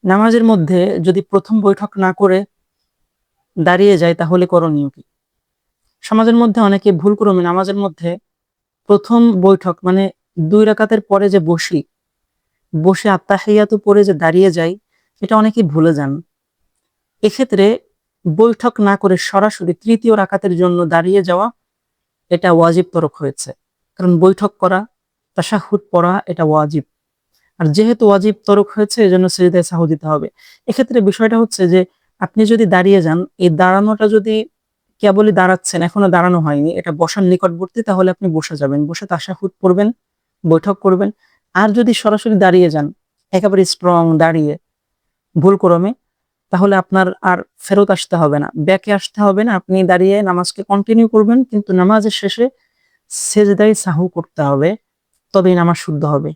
নামাজের মধ্যে যদি প্রথম বৈঠক না করে দাঁড়িয়ে যায় তাহলে করণীয় কি? সমাজের মধ্যে অনেকে ভুল ক্রমে নামাজের মধ্যে প্রথম বৈঠক মানে ২ রাকাতের পরে যে বসে আত্তাহিয়াতু পড়ে যে দাঁড়িয়ে যায়, এটা অনেকেই ভুলে যান। এক্ষেত্রে বৈঠক না করে সরাসরি ৩য় রাকাতের জন্য দাঁড়িয়ে যাওয়া এটা ওয়াজিব তরক হয়েছে। কারণ বৈঠক করা, তাশাহুদ পড়া এটা ওয়াজিব। আর যেহেতু ওয়াজিব তরক হয়েছে এজন্য সিজদায়ে সাহু দিতে হবে। এক্ষেত্রে বিষয়টা হচ্ছে যে আপনি যদি দাঁড়িয়ে যান, এই দাঁড়ানোটা যদি কেবলই দাঁড়াচ্ছেন, এখনো দাঁড়ানো হয়নি, এটা বসার নিকটবর্তী, তাহলে আপনি বসে যাবেন। বসে তাশাহুদ পড়বেন, বৈঠক করবেন। আর যদি সরাসরি দাঁড়িয়ে যান, একেবারে স্ট্রং দাঁড়িয়ে ভুলক্রমে, তাহলে আপনার আর ফেরত আসতে হবে না, ব্যাকে আসতে হবে না। আপনি দাঁড়িয়ে নামাজকে কন্টিনিউ করবেন, কিন্তু নামাজের শেষে সেজদায়ে সাহু করতে হবে, তবেই নামাজ শুদ্ধ হবে।